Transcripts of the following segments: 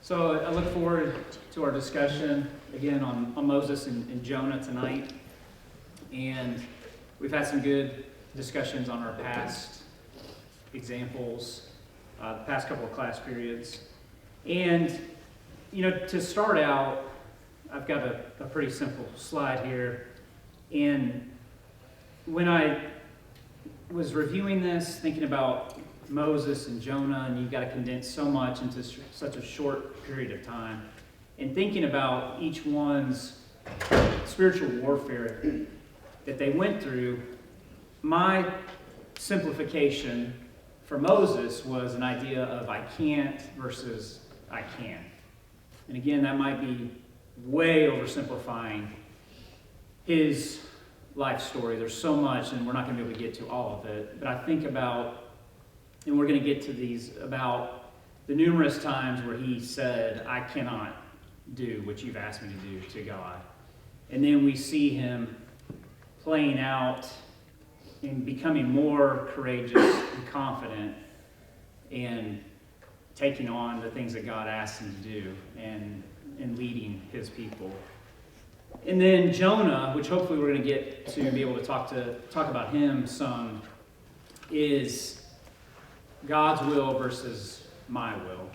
So I look forward to our discussion again on Moses and Jonah tonight. And we've had some good discussions on our past examples, the past couple of class periods. And, to start out, I've got a pretty simple slide here. And when I was reviewing this, thinking about Moses and Jonah, and you've got to condense so much into such a short period of time, and thinking about each one's spiritual warfare that they went through, my simplification for Moses was an idea of I can't versus I can. And again, that might be way oversimplifying his life story. There's so much, and we're not going to be able to get to all of it. But I think about, and we're going to get to these, about the numerous times where he said, I cannot do what you've asked me to do to God. And then we see him playing out and becoming more courageous and confident and taking on the things that God asked him to do and leading his people. And then Jonah, which hopefully we're going to get to be able to talk about him some, is God's will versus my will.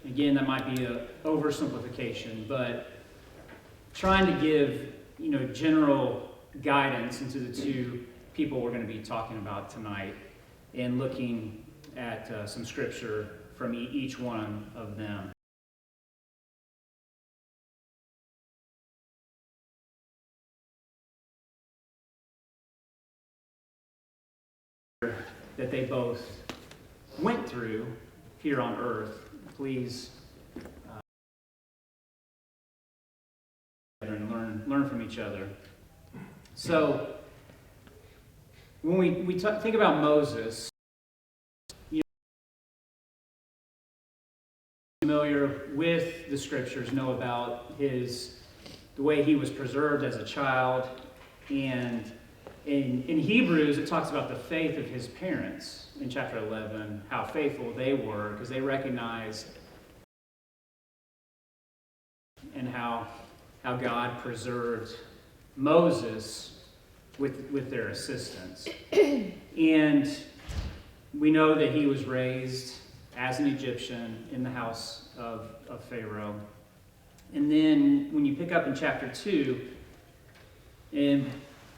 Again, that might be an oversimplification, but trying to give general guidance into the two people we're going to be talking about tonight, and looking at some scripture from each one of them. That they both went through here on earth. Please and learn from each other. So when we think about Moses, familiar with the scriptures, know about the way he was preserved as a child, and in Hebrews, it talks about the faith of his parents in chapter 11, how faithful they were, because they recognized and how God preserved Moses with their assistance. And we know that he was raised as an Egyptian in the house of Pharaoh. And then when you pick up in chapter 2, in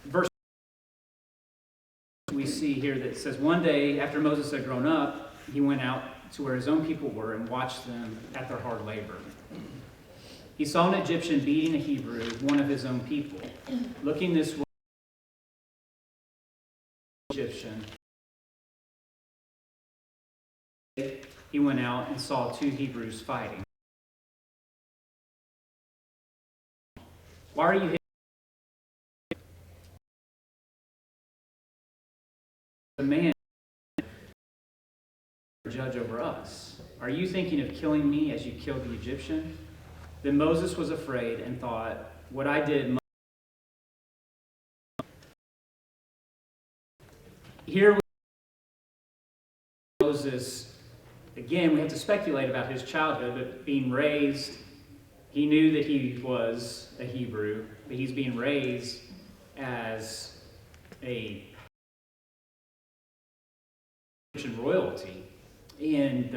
verse we see here that it says, one day after Moses had grown up, he went out to where his own people were and watched them at their hard labor. He saw an Egyptian beating a Hebrew, one of his own people. Looking this way, Egyptian, he went out and saw two Hebrews fighting. Why are you the man judge over us? Are you thinking of killing me as you killed the Egyptian? Then Moses was afraid and thought, what I did. Here Moses, again, we have to speculate about his childhood, but being raised, he knew that he was a Hebrew, but he's being raised as a Egyptian royalty. And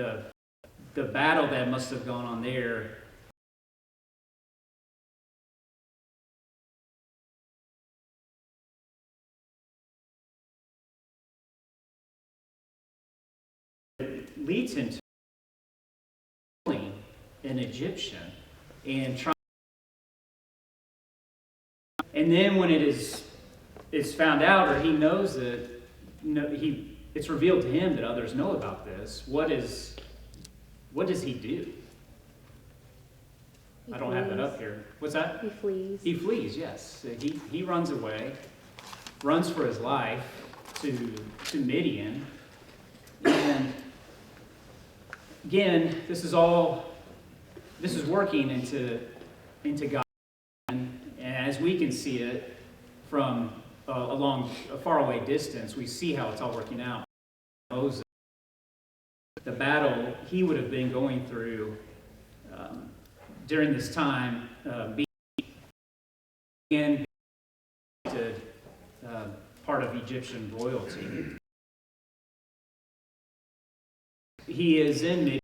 the battle that must have gone on there, leads him to killing an Egyptian and trying. And then when it's found out, or he knows that, it's revealed to him that others know about this. What does he do? I don't have that up here. What's that? He flees. He flees, yes. He runs away, runs for his life to Midian. And again, this is working into God. And as we can see it from along a faraway distance, we see how it's all working out. Moses, the battle he would have been going through during this time being part of Egyptian royalty. He is in Midian.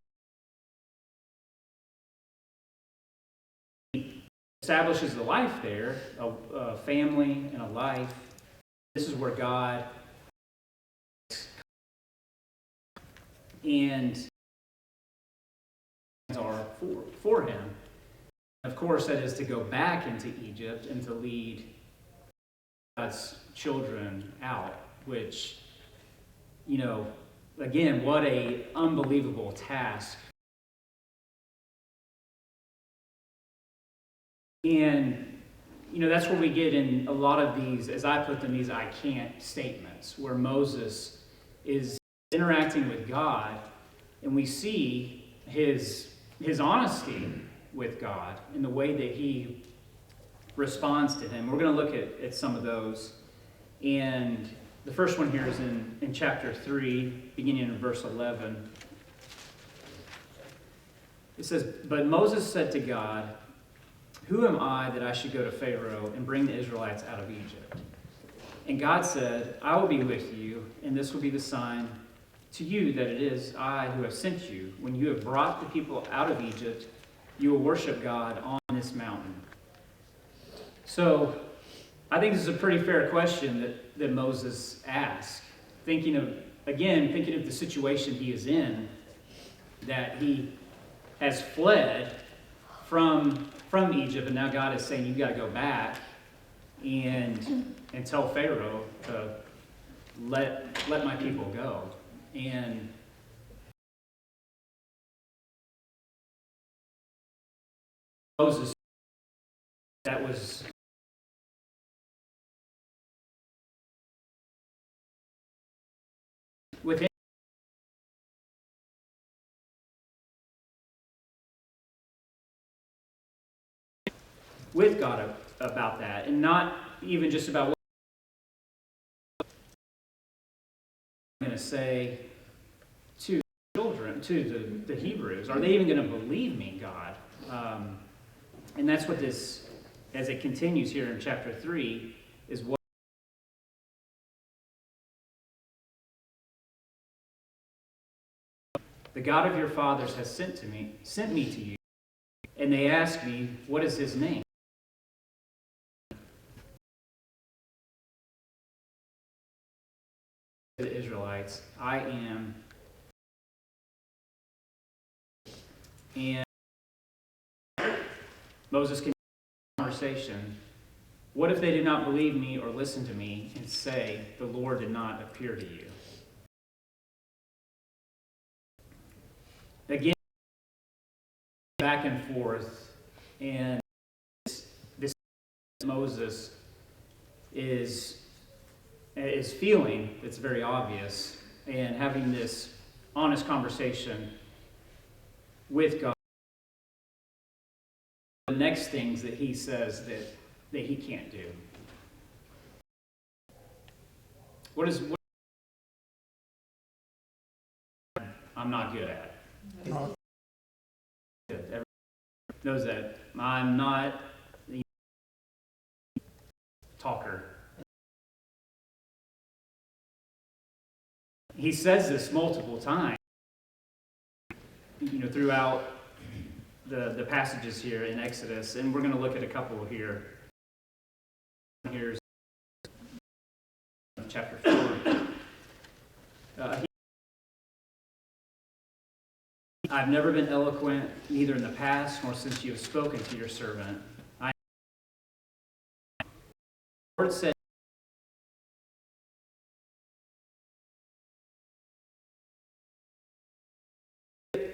He establishes a life there, a family and a life. This is where God and are for him. Of course, that is to go back into Egypt and to lead God's children out, which, again, what a unbelievable task. And, that's where we get in a lot of these, as I put them, these I can't statements, where Moses is interacting with God, and we see his honesty with God in the way that he responds to him. We're going to look at some of those. And the first one here is in chapter 3, beginning in verse 11. It says, "But Moses said to God, 'Who am I that I should go to Pharaoh and bring the Israelites out of Egypt?' And God said, 'I will be with you, and this will be the sign to you that it is I who have sent you. When you have brought the people out of Egypt, you will worship God on this mountain.'" So I think this is a pretty fair question that Moses asked, thinking of the situation he is in, that he has fled from Egypt, and now God is saying, "You've got to go back and tell Pharaoh to let my people go." And Moses, that was with him. With God about that, and not even just about what I'm going to say to children, to the Hebrews. Are they even going to believe me, God? And that's what this, as it continues here in chapter 3, is what the God of your fathers has sent me to you. And they ask me, "What is his name?" The Israelites, "I am." And Moses continues the conversation. "What if they do not believe me or listen to me and say, 'The Lord did not appear to you'?" Again, back and forth, and this Moses is feeling, it's very obvious, and having this honest conversation with God. The next things that he says that he can't do. What I'm not good at. Everyone knows that I'm not the talker. He says this multiple times, throughout the passages here in Exodus, and we're going to look at a couple here. Here's chapter 4. "I've never been eloquent, neither in the past nor since you have spoken to your servant. The Lord said,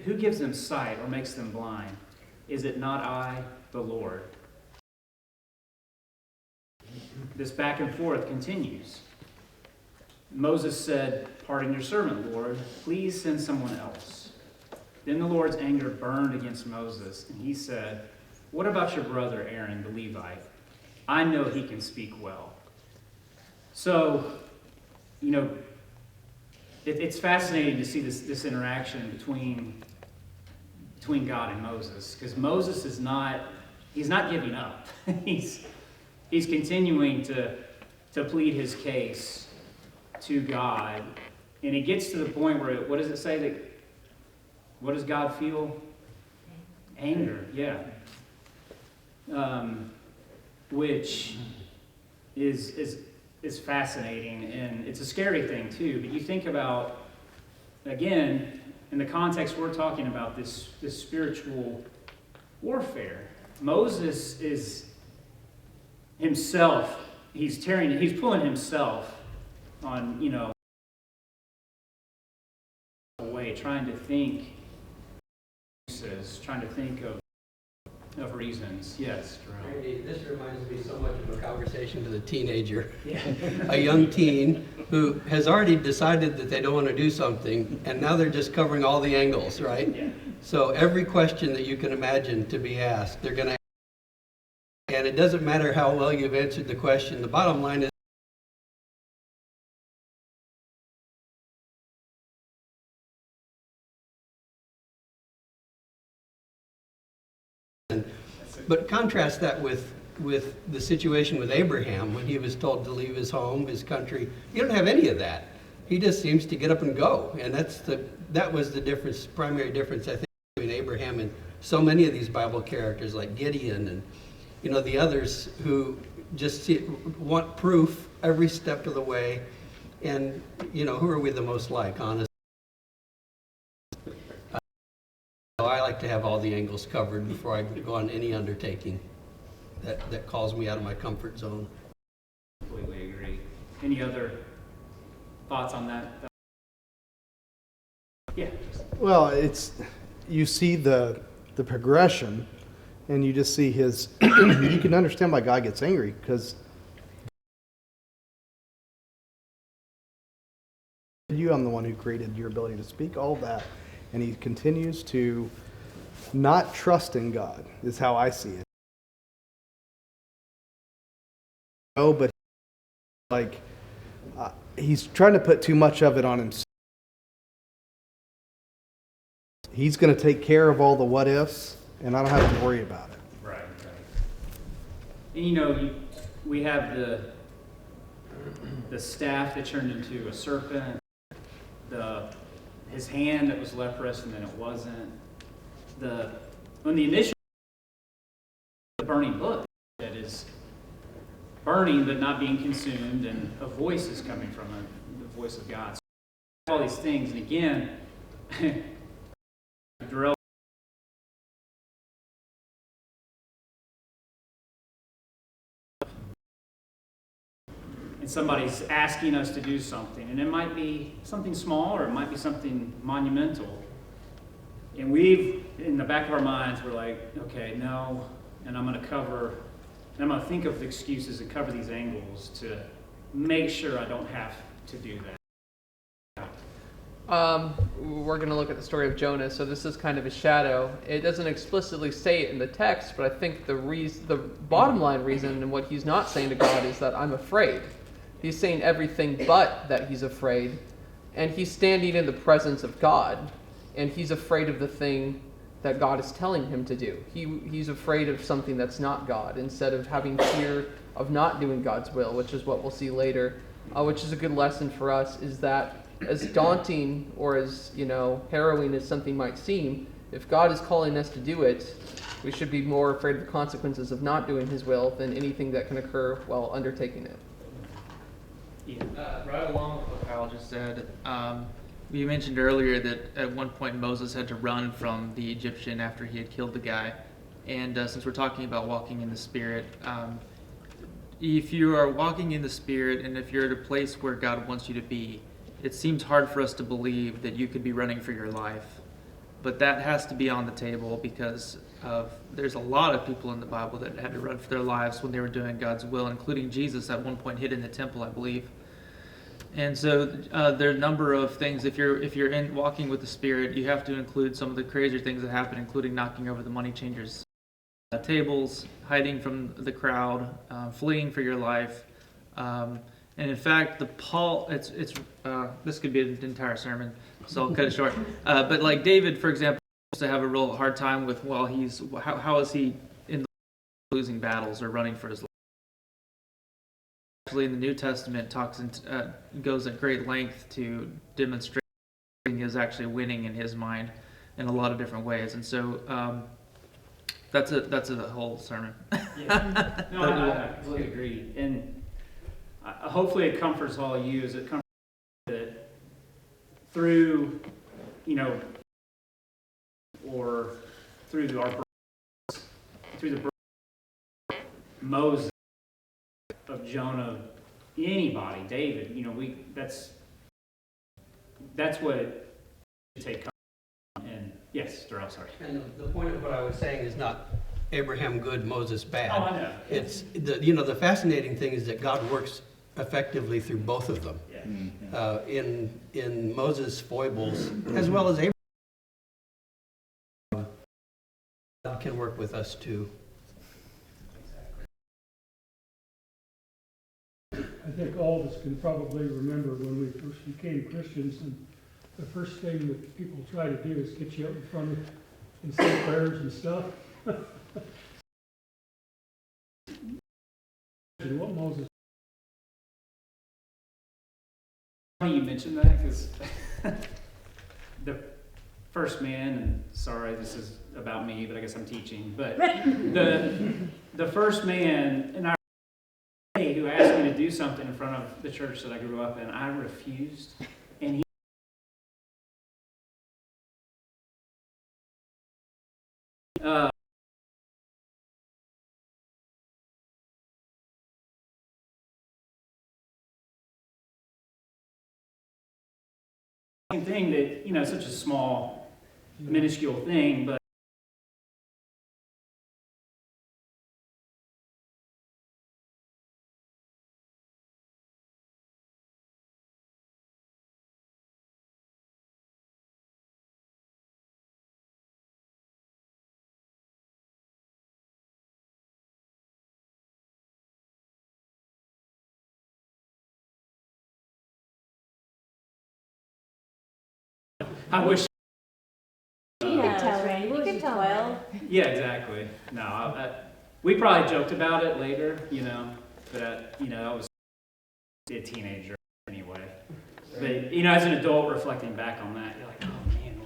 who gives them sight or makes them blind? Is it not I, the Lord?" This back and forth continues. Moses said, "Pardon your servant, Lord. Please send someone else." Then the Lord's anger burned against Moses, and he said, "What about your brother Aaron, the Levite? I know he can speak well." So, it's fascinating to see this interaction between between God and Moses, because Moses is not, he's not giving up. he's continuing to plead his case to God. And it gets to the point where, what does it say that, what does God feel? Anger, yeah. Which is fascinating, and it's a scary thing too. But you think about, again, in the context we're talking about, this spiritual warfare. Moses is himself, he's pulling himself on, away, trying to think of reasons. Yes, Jerome. Randy, this reminds me so much of a conversation with a teenager, Yeah. a young teen who has already decided that they don't want to do something, and now they're just covering all the angles, right? Yeah. So every question that you can imagine to be asked, they're going to ask. And it doesn't matter how well you've answered the question. The bottom line is, but contrast that with the situation with Abraham when he was told to leave his home, his country. You don't have any of that. He just seems to get up and go, and that was the difference, primary difference, I think, between Abraham and so many of these Bible characters like Gideon and the others who just want proof every step of the way. And who are we the most like, honestly? I like to have all the angles covered before I go on any undertaking that calls me out of my comfort zone. Completely agree. Any other thoughts on that? Yeah. Well, you see the progression, and you just see his. You can understand why God gets angry, because I'm the one who created your ability to speak, all of that, and he continues to not trust in God, is how I see it. Oh, but he's trying to put too much of it on himself. He's going to take care of all the what ifs, and I don't have to worry about it. Right. And we have the staff that turned into a serpent, his hand that was leprous and then it wasn't. When the initial burning bush that is burning but not being consumed, and a voice is coming from it, the voice of God. So all these things, and again, Darrell, and somebody's asking us to do something, and it might be something small or it might be something monumental. And in the back of our minds, we're like, okay, no, and I'm going to think of the excuses and cover these angles to make sure I don't have to do that. We're going to look at the story of Jonah, so this is kind of a shadow. It doesn't explicitly say it in the text, but I think the bottom line reason and what he's not saying to God is that I'm afraid. He's saying everything but that he's afraid, and he's standing in the presence of God, and he's afraid of the thing that God is telling him to do. He's afraid of something that's not God, instead of having fear of not doing God's will, which is what we'll see later, which is a good lesson for us, is that as daunting or as harrowing as something might seem, if God is calling us to do it, we should be more afraid of the consequences of not doing his will than anything that can occur while undertaking it. Right along with what Kyle just said, you mentioned earlier that at one point Moses had to run from the Egyptian after he had killed the guy. And since we're talking about walking in the Spirit, if you are walking in the Spirit and if you're at a place where God wants you to be, it seems hard for us to believe that you could be running for your life. But that has to be on the table because there's a lot of people in the Bible that had to run for their lives when they were doing God's will, including Jesus at one point hid in the temple, I believe. And so there are a number of things. If you're in walking with the Spirit, you have to include some of the crazier things that happen, including knocking over the money changers' tables, hiding from the crowd, fleeing for your life. And in fact, this could be an entire sermon, so I'll cut it short. But like David, for example, to have a real hard time with, well, how is he in losing battles or running for his life? Actually, in the New Testament, goes at great length to demonstrate he is actually winning in his mind in a lot of different ways, and so that's a whole sermon. Yeah. No, I completely agree. And hopefully it comforts all of you as it comforts that through, or through through the Moses, of Jonah, anybody, David, that's what it should take. And yes, Darrell, sorry. And the point of what I was saying is not Abraham good, Moses bad. Oh, I know. It's the fascinating thing is that God works effectively through both of them. Yeah. In Moses' foibles as well as Abraham, God can work with us too. I think all of us can probably remember when we first became Christians, and the first thing that people try to do is get you up in front of and say prayers and stuff. And what Moses. Funny you mentioned that, because the first man, and sorry, this is about me, but I guess I'm teaching, but the first man in our day who asked me to do something in front of the church that I grew up in, I refused, and he same thing that, such a small, minuscule thing, but I wish. You can tell, Randy. You can tell. 12. Yeah, exactly. No, we probably joked about it later, but I was a teenager anyway. But as an adult reflecting back on that, you're like, oh man,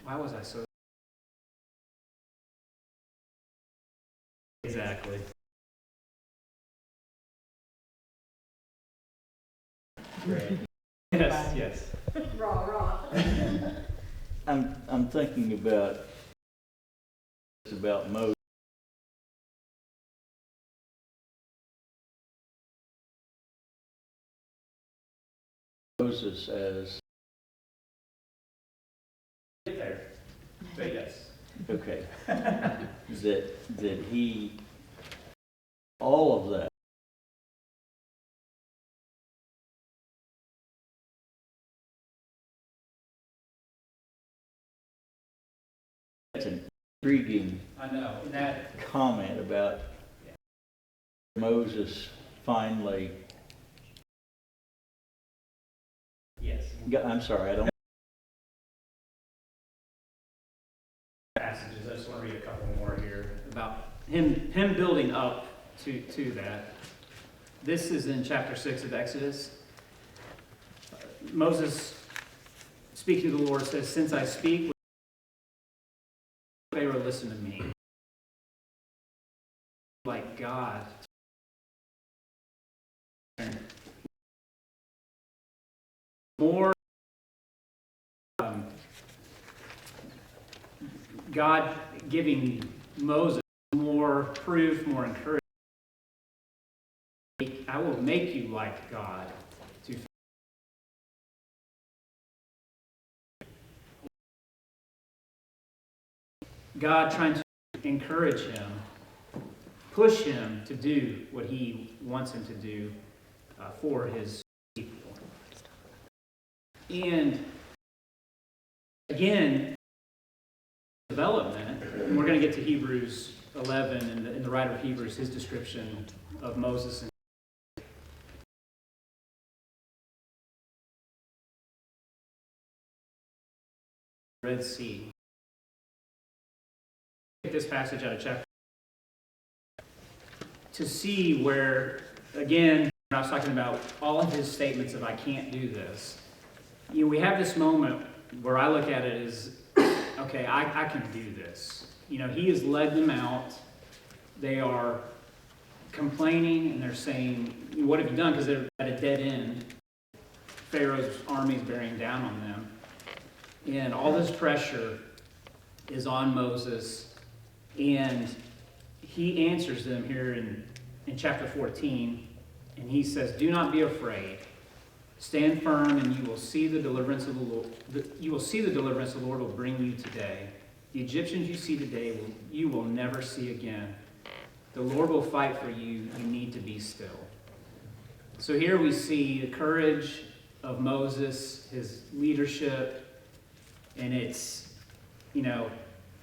why was I so? Exactly. Great. Yes. Raw. I'm thinking about Moses. Moses as There. But yes. okay. that he all of that that's an intriguing I know. And that. comment about Moses finally. Yes. I'm sorry, I don't. Passages. I just want to read a couple more here about him building up to that. This is in chapter 6 of Exodus. Moses, speaking to the Lord, says, "Since I speak, Pharaoh, listen to me." Like God. More God giving Moses more proof, more encouragement. I will make you like God. God trying to encourage him, push him to do what he wants him to do for his people. And again, development, and we're going to get to Hebrews 11 and the writer of Hebrews, his description of Moses and Red Sea. at this passage out of chapter, to see where, again, I was talking about all of his statements of I can't do this. You know, we have this moment where I look at it as, okay, I can do this. You know, he has led them out. They are complaining and they're saying, what have you done? Because they're at a dead end. Pharaoh's army is bearing down on them. And all this pressure is on Moses. And he answers them here in chapter 14. And he says, do not be afraid. Stand firm, and you will see the deliverance of the Lord. You will see the deliverance the Lord will bring you today. The Egyptians you see today, you will never see again. The Lord will fight for you. You need to be still. So here we see the courage of Moses, his leadership, and it's, you know,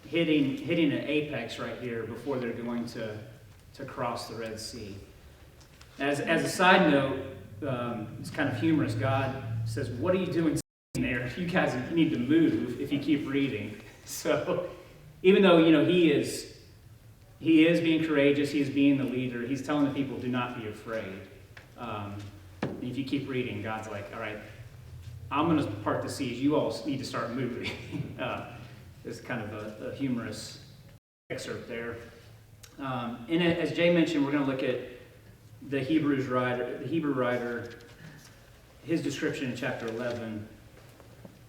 hitting an apex right here before they're going to cross the Red Sea. As a side note, it's kind of humorous. God says, "What are you doing there? You guys need to move if you keep reading." So, even though he is being courageous, he is being the leader. He's telling the people, "Do not be afraid." If you keep reading, God's like, "All right, I'm going to part the seas. You all need to start moving." It's kind of a humorous excerpt there. And as Jay mentioned, we're going to look at the Hebrew writer, his description in chapter 11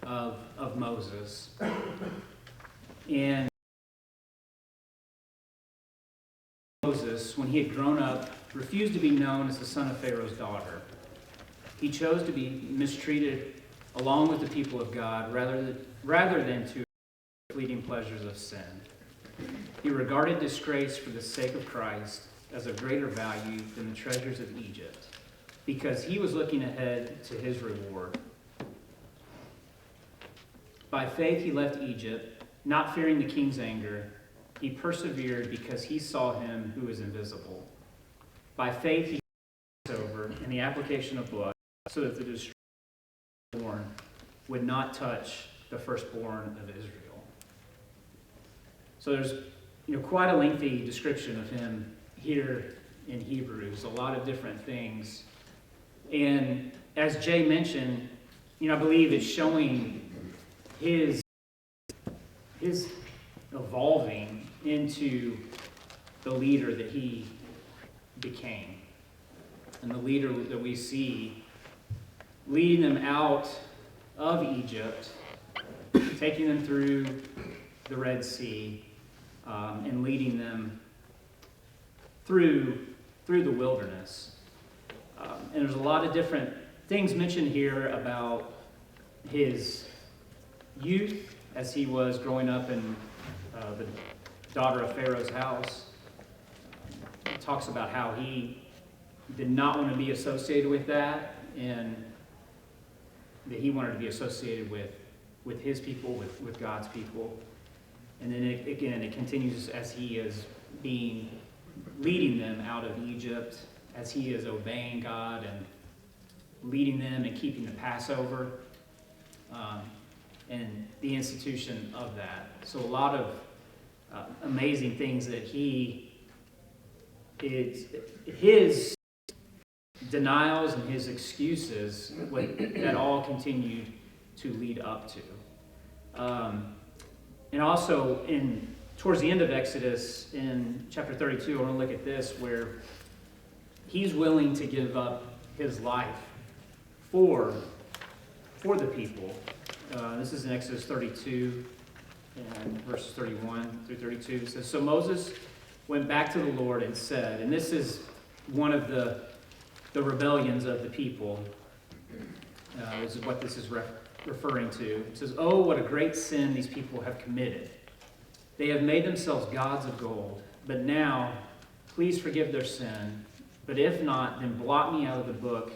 of Moses. And Moses, when he had grown up, refused to be known as the son of Pharaoh's daughter. He chose to be mistreated along with the people of God rather than to fleeting pleasures of sin. He regarded disgrace for the sake of Christ as of greater value than the treasures of Egypt, because he was looking ahead to his reward. By faith he left Egypt, not fearing the king's anger. He persevered because he saw him who is invisible. By faith he passed over in the application of blood, so that the destroyer would not touch the firstborn of Israel. So there's quite a lengthy description of him here in Hebrews, a lot of different things. And as Jay mentioned, I believe it's showing his evolving into the leader that he became. And the leader that we see leading them out of Egypt, taking them through the Red Sea, and leading them through the wilderness. And there's a lot of different things mentioned here about his youth as he was growing up in the daughter of Pharaoh's house. It talks about how he did not want to be associated with that, and that he wanted to be associated with his people, with God's people. And then it continues as he is leading them out of Egypt, as he is obeying God and leading them and keeping the Passover, and the institution of that. So a lot of amazing things that his denials and his excuses, that all continued to lead up to. And also towards the end of Exodus, in chapter 32, I want to look at this, where he's willing to give up his life for the people. This is in Exodus 32, and verses 31 through 32. It says, "So Moses went back to the Lord and said," and this is one of the rebellions of the people. This is what this is referring to. It says, "Oh, what a great sin these people have committed. They have made themselves gods of gold. But now, please forgive their sin. But if not, then blot me out of the book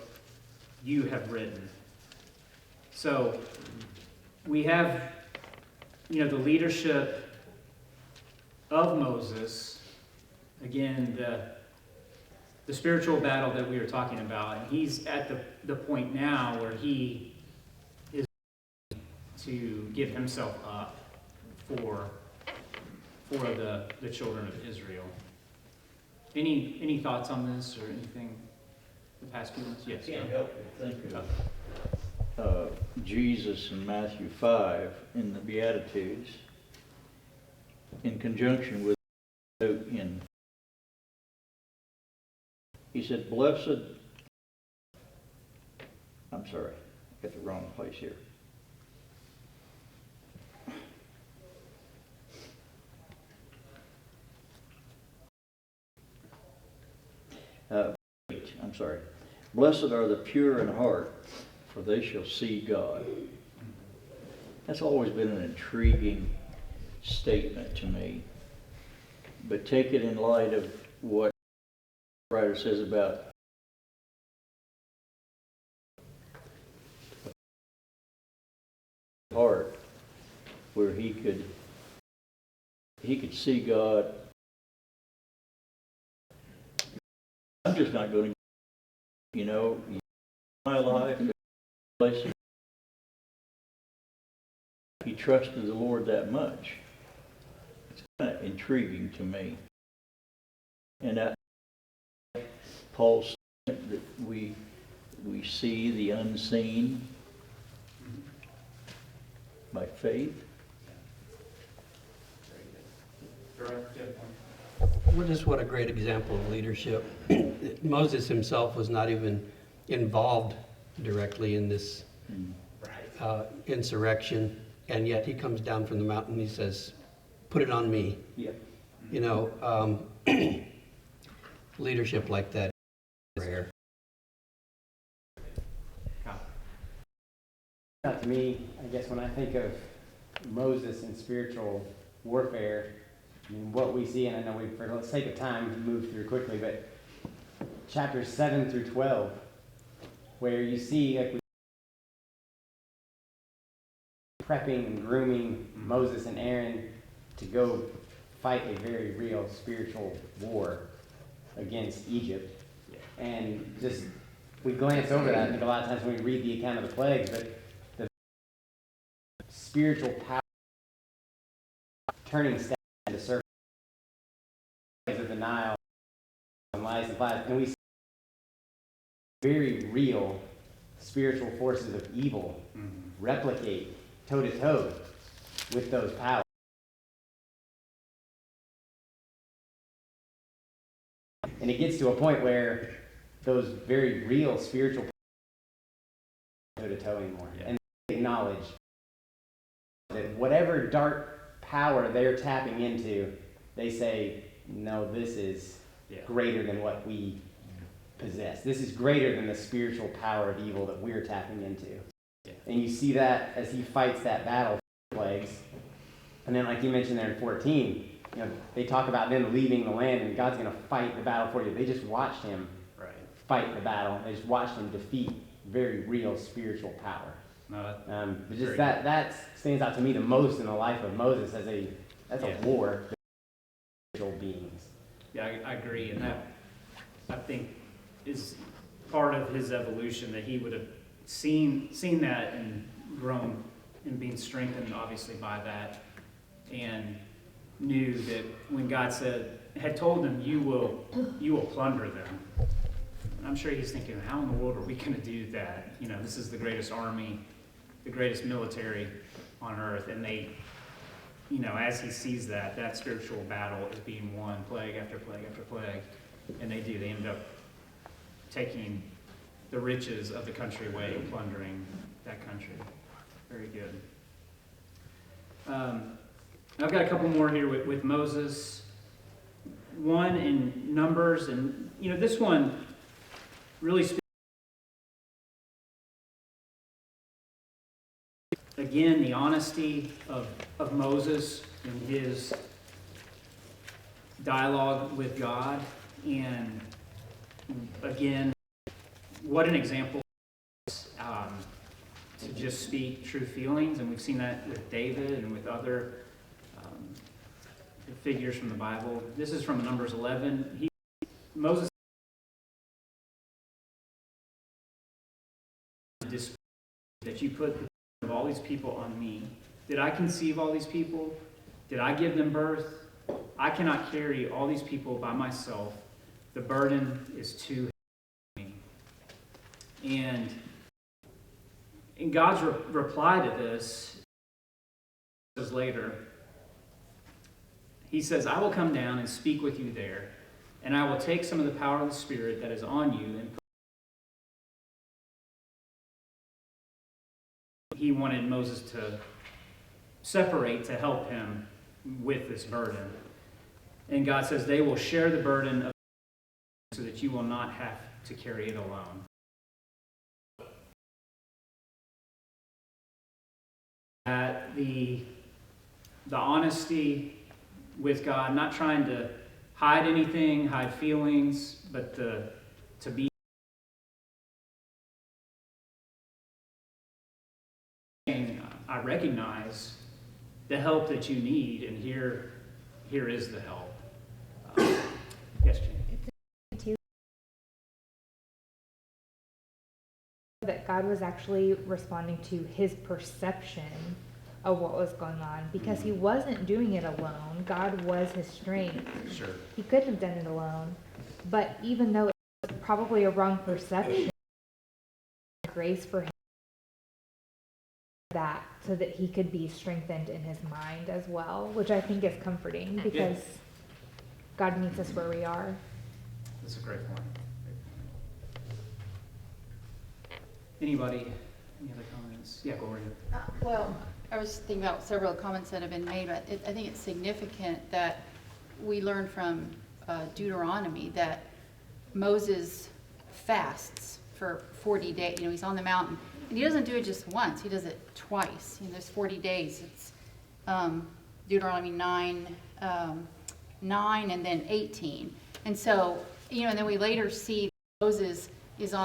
you have written." So we have, the leadership of Moses. Again, the spiritual battle that we were talking about. And he's at the point now where he to give himself up for for the children of Israel. Any thoughts on this or anything the past few months? Yes. Can't help but think of Jesus in Matthew 5 in the Beatitudes in conjunction with in. He said, blessed, I'm sorry, I got the wrong place here. I'm sorry. Blessed are the pure in heart, for they shall see God. That's always been an intriguing statement to me. But take it in light of what the writer says about heart, where he could see God. I'm just not going to, my life, he trusted the Lord that much. It's kind of intriguing to me. And that Paul said that we see the unseen by faith. Well, just what a great example of leadership. Moses himself was not even involved directly in this insurrection, and yet he comes down from the mountain and he says, put it on me. Yep. Leadership like that is rare. To me, I guess when I think of Moses and spiritual warfare, I mean, what we see, and I know we, for the sake of time, move through quickly, but chapters 7 through 12, where you see like, prepping and grooming Moses and Aaron to go fight a very real spiritual war against Egypt. And just, we glance over that, I think a lot of times when we read the account of the plagues, but the spiritual power turning staff into serpents of the Nile and lies and flies, and we see very real spiritual forces of evil replicate toe-to-toe with those powers. And it gets to a point where those very real spiritual powers toe-to-toe anymore. Yeah. And they acknowledge that whatever dark power they're tapping into, they say, no, this is greater than what we possess. This is greater than the spiritual power of evil that we're tapping into. Yeah. And you see that as he fights that battle for plagues. And then like you mentioned there in 14, they talk about them leaving the land and God's going to fight the battle for you. They just watched him fight the battle. They just watched him defeat very real spiritual power. No, but just that stands out to me the most in the life of Moses as a war for spiritual beings. Yeah, I agree, and that I think is part of his evolution, that he would have seen that and grown and being strengthened obviously by that, and knew that when God had told him, you will plunder them. And I'm sure he's thinking, how in the world are we going to do that? This is the greatest army, the greatest military on earth, and they, as he sees that spiritual battle is being won, plague after plague after plague, and they end up taking the riches of the country away and plundering that country. Very good. I've got a couple more here with Moses. One in Numbers, and this one really speaks. Again, the honesty of Moses in his dialogue with God, and again, what an example to just speak true feelings, and we've seen that with David and with other figures from the Bible. This is from Numbers 11. Moses that you put the of all these people on me. Did I conceive all these people? Did I give them birth? I cannot carry all these people by myself. The burden is too heavy for me. And God's reply to this is later. He says, I will come down and speak with you there, and I will take some of the power of the Spirit that is on you. And he wanted Moses to separate to help him with this burden. And God says they will share the burden of so that you will not have to carry it alone. That the honesty with God, not trying to hide anything, hide feelings, but to be. I recognize the help that you need, and here is the help. Yes, Jane. That God was actually responding to his perception of what was going on, because he wasn't doing it alone. God was his strength. Sure. He couldn't have done it alone. But even though it was probably a wrong perception, grace for him that so that he could be strengthened in his mind as well, which I think is comforting, because God meets us where we are. That's a great point. Anybody? Any other comments? Yeah, go ahead. Well, I was thinking about several comments that have been made, but I think it's significant that we learn from Deuteronomy that Moses fasts for 40 days. You know, he's on the mountain, and he doesn't do it just once; he does it twice. You know, there's 40 days. It's Deuteronomy 9, and then 18. And so, you know, and then we later see Moses is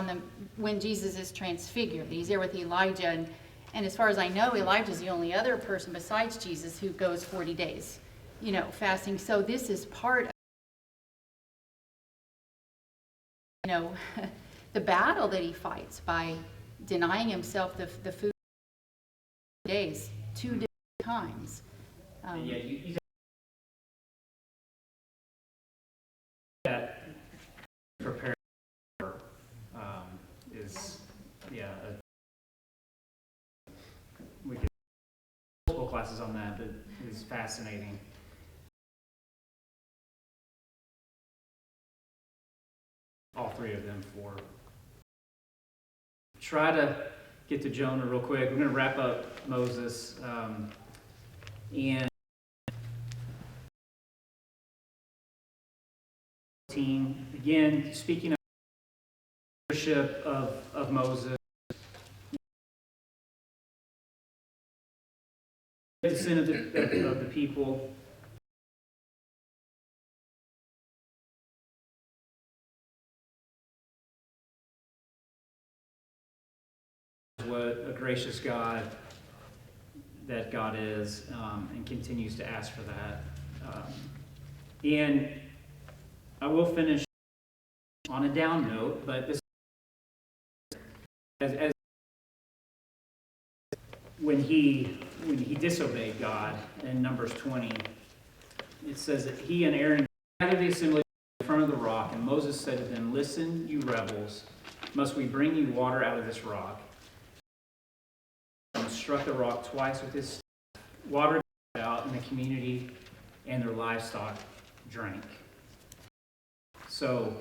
when Jesus is transfigured. He's there with Elijah, and as far as I know, Elijah's the only other person besides Jesus who goes 40 days, you know, fasting. So this is part of, you know, the battle that he fights by denying himself the food days, 2 different times. Yeah, you that prepare is we could multiple classes on that, but it is fascinating. All three of them for. Try to get to Jonah real quick. We're going to wrap up Moses, and again, speaking of leadership of Moses, the sin of the people. What a gracious God that God is, and continues to ask for that. And I will finish on a down note, but this as when he disobeyed God in Numbers 20, it says that he and Aaron gathered the assembly in front of the rock, and Moses said to them, "Listen, you rebels, must we bring you water out of this rock?" And struck the rock twice with his staff. Water came out, and the community and their livestock drank. So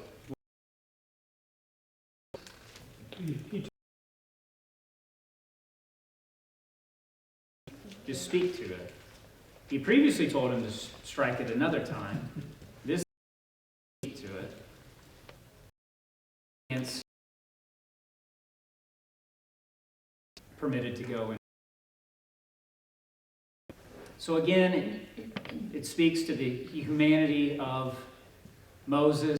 just speak to it. He previously told him to strike it another time. This speak to it. And permitted to go in. So again, it speaks to the humanity of Moses.